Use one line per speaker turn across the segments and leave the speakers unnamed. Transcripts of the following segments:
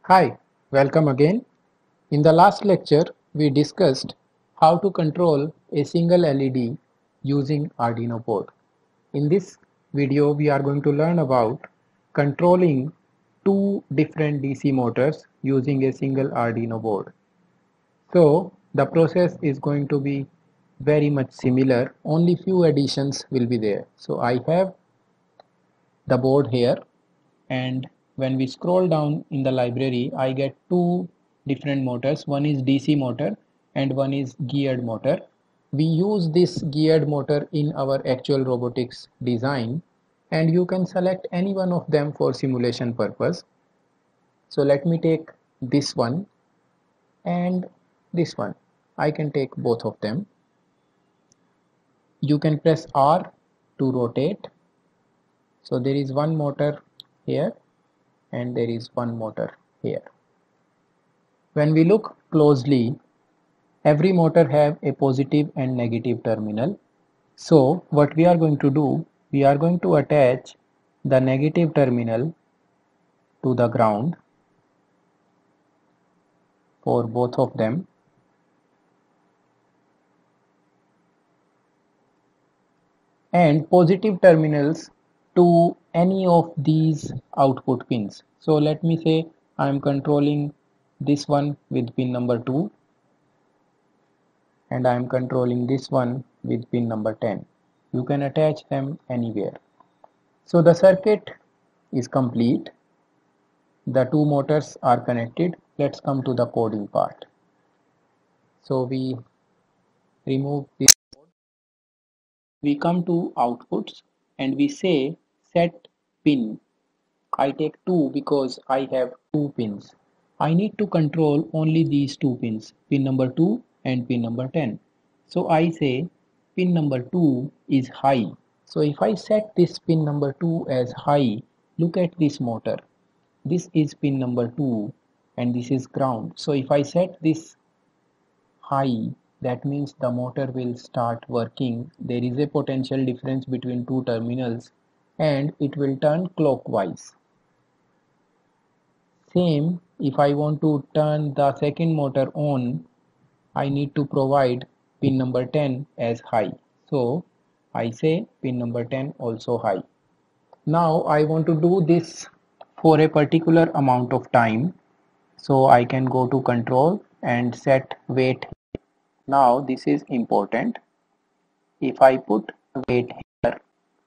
Hi, welcome again. In the last lecture, we discussed how to control a single LED using Arduino board. In this video, we are going to learn about controlling two different DC motors using a single Arduino board. So, the process is going to be very much similar, only few additions will be there. So, I have the board here, and when we scroll down in the library I get two different motors. One is DC motor and one is geared motor. We use this geared motor in our actual robotics design, and you can select any one of them for simulation purpose. So let me take this one and this one. I can take both of them. You can press R to rotate. So there is one motor here and there is one motor here. When we look closely, every motor have a positive and negative terminal. So what we are going to do, we are going to attach the negative terminal to the ground for both of them, and positive terminals to any of these output pins. So let me say I am controlling this one with pin number 2 and I am controlling this one with pin number 10. You can attach them anywhere. So the circuit is complete. The two motors are connected. Let's come to the coding part. So we remove this. We come to outputs and we say set pin. I take 2 because I have 2 pins. I need to control only these 2 pins, pin number 2 and pin number 10. So I say pin number 2 is high. So if I set this pin number 2 as high, look at this motor. This is pin number 2 and this is ground. So if I set this high, that means the motor will start working. There is a potential difference between two terminals and it will turn clockwise. Same, if I want to turn the second motor on, I need to provide pin number 10 as high. So I say pin number 10 also high. Now I want to do this for a particular amount of time. So I can go to control and set wait. Now this is important. If I put wait here,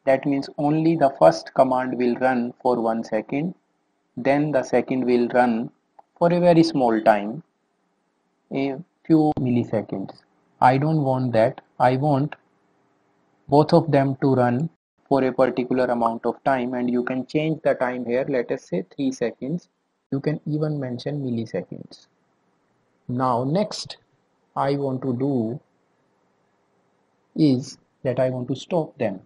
that means only the first command will run for 1 second, then the second will run for a very small time, a few milliseconds. I don't want that. I want both of them to run for a particular amount of time, and you can change the time here. Let us say 3 seconds. You can even mention milliseconds. Now next I want to do is that I want to stop them.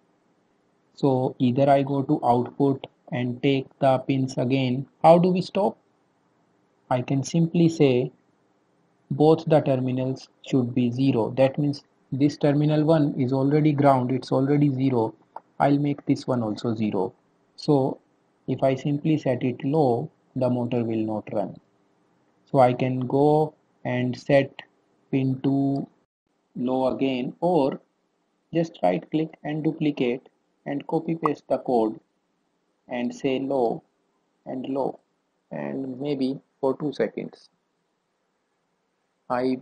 So either I go to output and take the pins again. How do we stop? I can simply say both the terminals should be 0. That means this terminal 1 is already ground, it's already 0. I'll make this one also 0. So if I simply set it low, the motor will not run. So I can go and set pin 2 low again, or just right click and duplicate and copy paste the code and say low and low, and maybe for 2 seconds. I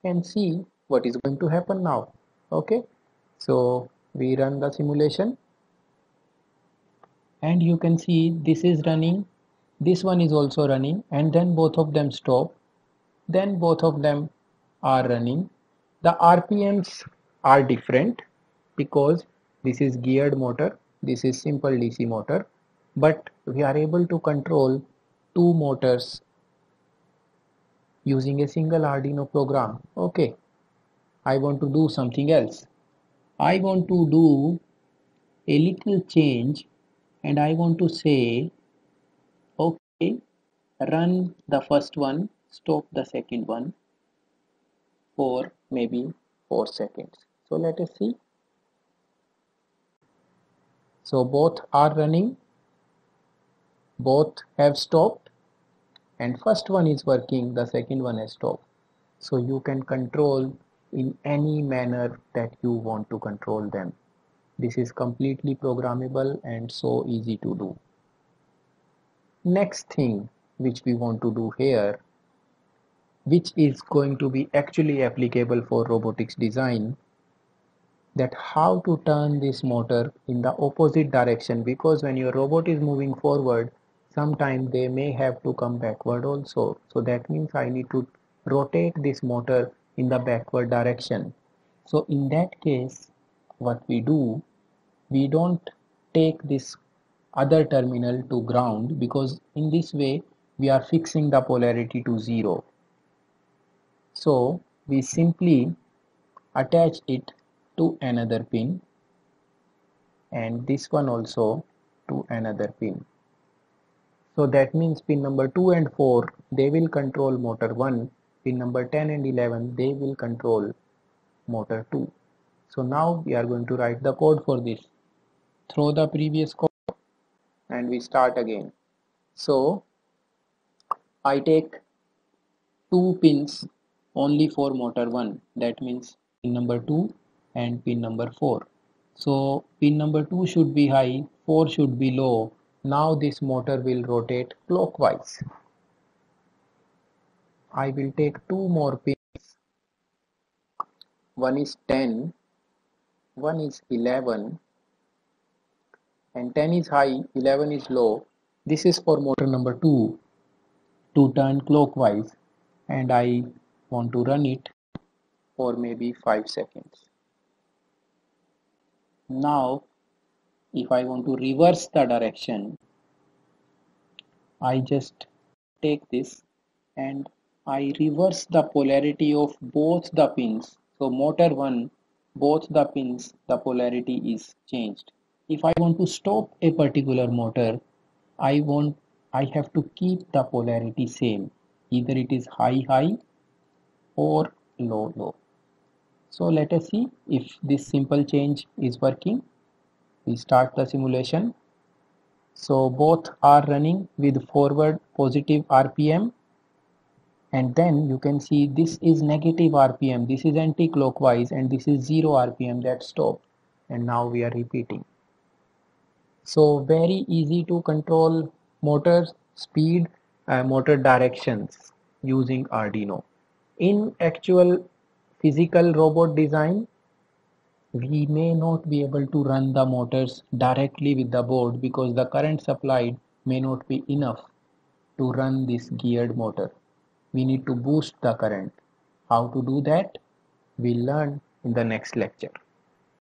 can see what is going to happen now. Okay, so we run the simulation and you can see this is running, this one is also running, and then both of them stop, then both of them are running. The RPMs are different because this is geared motor, this is simple DC motor, but we are able to control two motors using a single Arduino program. Okay, I want to do something else. I want to do a little change and I want to say, okay, run the first one, stop the second one for maybe 4 seconds. So let us see. So both are running, both have stopped. and first one is working, the second one has stopped. So you can control in any manner that you want to control them. This is completely programmable and so easy to do. Next thing which we want to do here, which is going to be actually applicable for robotics design, that how to turn this motor in the opposite direction, because when your robot is moving forward, sometimes they may have to come backward also. So that means I need to rotate this motor in the backward direction. So in that case, what we do, we don't take this other terminal to ground, because in this way we are fixing the polarity to 0. So we simply attach it to another pin, and this one also to another pin. So that means pin number 2 and 4 they will control motor 1, pin number 10 and 11 they will control motor 2. So now we are going to write the code for this. Throw the previous code and we start again. So I take two pins only for motor 1, that means pin number 2 and pin number 4. So pin number 2 should be high, 4 should be low. Now this motor will rotate clockwise. I will take two more pins. One is 10, one is 11, and 10 is high, 11 is low. This is for motor number 2 to turn clockwise, and I want to run it for maybe 5 seconds. Now if I want to reverse the direction, I just take this and I reverse the polarity of both the pins. So motor 1, both the pins, the polarity is changed. If I want to stop a particular motor, I have to keep the polarity same. Either it is high high or low low. So let us see if this simple change is working. We start the simulation. So both are running with forward positive RPM, and then you can see this is negative RPM, this is anti-clockwise, and this is 0 RPM that stopped, and now we are repeating. So very easy to control motor speed and motor directions using Arduino. In actual physical robot design, we may not be able to run the motors directly with the board because the current supplied may not be enough to run this geared motor. We need to boost the current. How to do that? We'll learn in the next lecture.